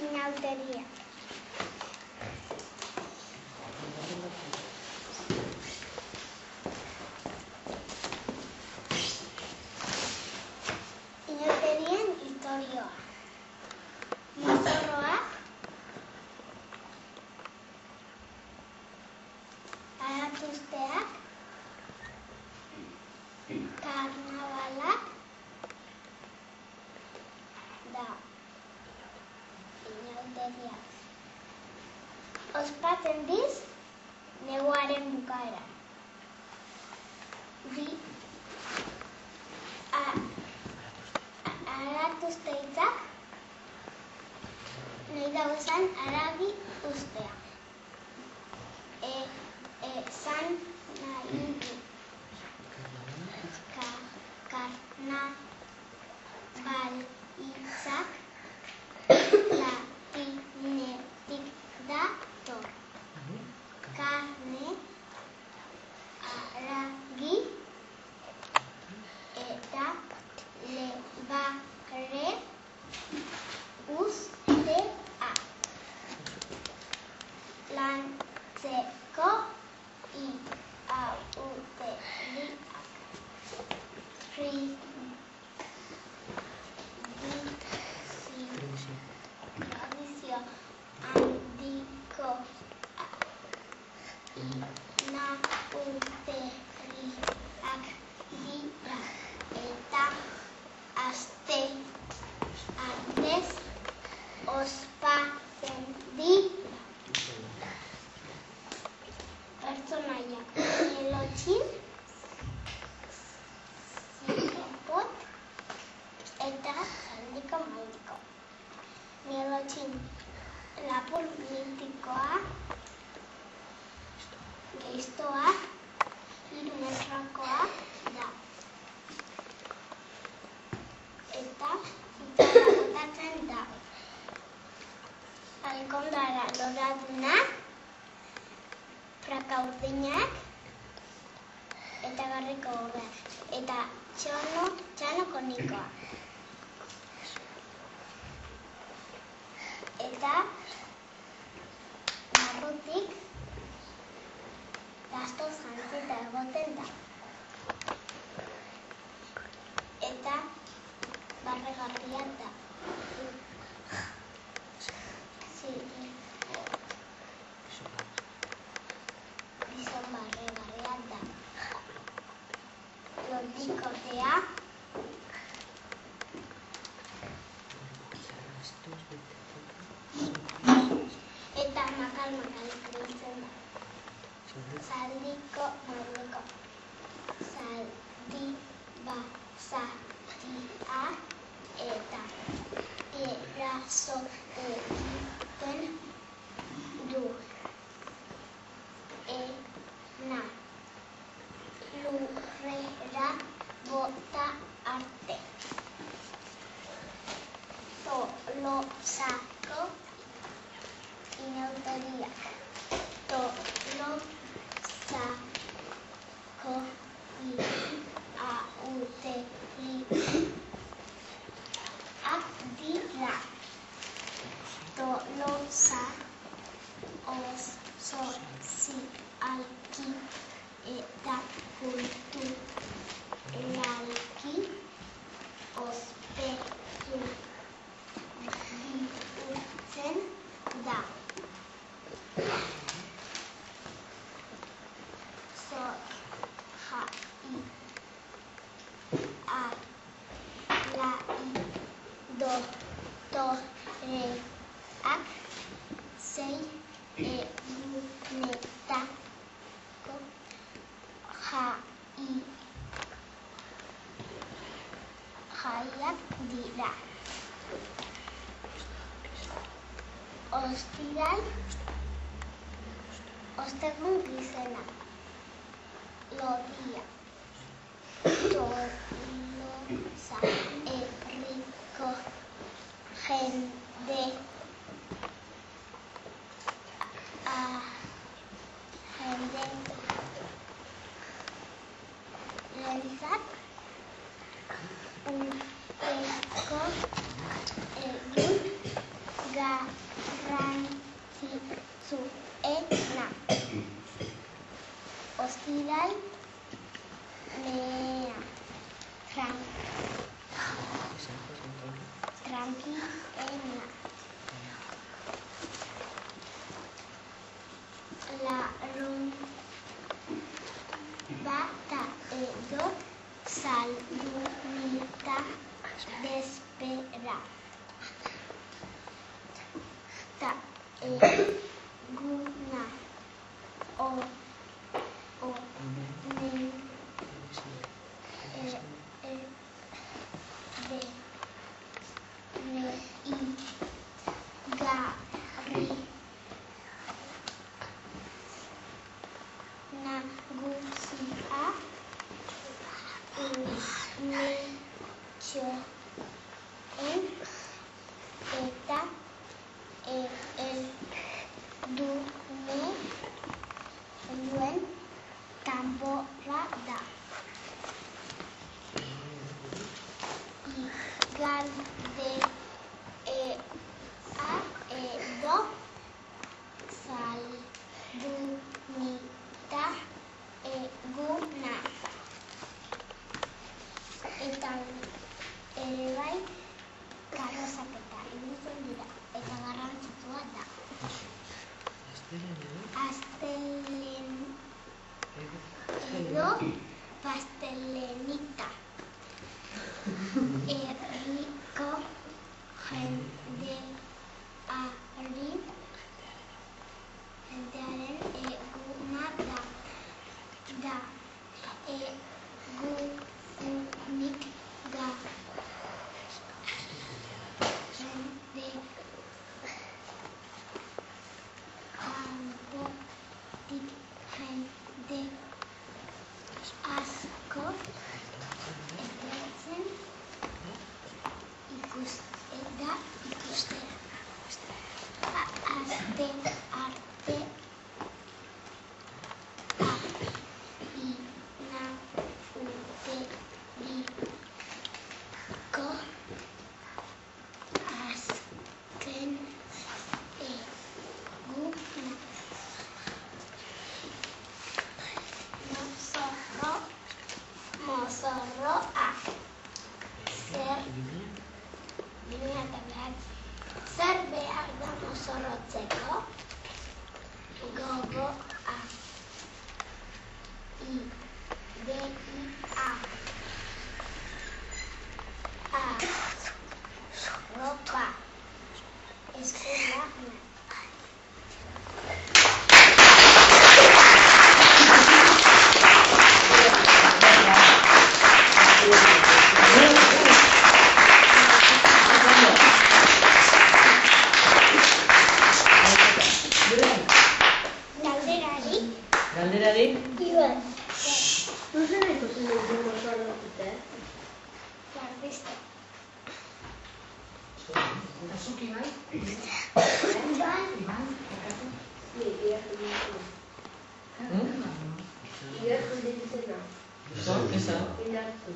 Inauteria. Inauterien historioa. Mozorroak, aratuzteak, karnabalak da inauteriak. Ospatzen diz neguaren bukaeran. Aratuzte hitzak nahi dauzan aragi ustea. Zan nahi du. Karnabal hitzak latinetik dator. Karne, aragi, eta lebare ustea. Lantzeko inauteriak. Tradizio handikoa. Inauteriak dira eta aste artez ospatzen dira. Pertsonaiak Mielotxin, Ziripot eta Zaldiko Maldiko. Mielotxin lapur mitikoa, geiztoa, 3 metrokoa da. Eta itzala botatzen da. Alkondara loraduna, praka urdinak eta garriko gorrak. Eta txano konikoa. Eta barrutik gaztoz jantzita egoten da. Eta barregarria da. Gizon barregarria da. Lodikotea eta makal-makalik nintzen da. Zaldiko maldiko. Zaldi bazatia eta eraso egiten du. Ena lurrera bota arte. Tolosako inauteriak. Tolosako inauteriak dira. Tolosa sozialki eta kulturalki ospetu bihurtzen da. Doktoreak 6 egunetako jaiak dira. Ostegun gizena. Lodia. Tolosa herriko jende lentzat urteko egun Itzuena. Ostiral, Nea. Tranquilena. La rumbata edo saludita despera. Ta eguna o ne de ne I gari nagusia mecho en eta el dune luen tamborada y galde edo saludita eguna eta ere bai karrozak eta ibiltzen dira eta garrantzitsua da. Astelen edo pastelenita. Herriko jendearen eguna da egunik jende kanpotik jende asko etortzen ikustera. Aste arte inauguriko azken eguna. Mozorroa. Zer behar da mozorrotzeko? Gogoa. Ideia. Ropa. Eskulana. Galderari? Iban. Zer nahiko zen dut mozorrotzute? Garbiste. Eta zuki bai? Iban. Ni, iartu dintzen. Iartu dintzen da. Esa? Iartu.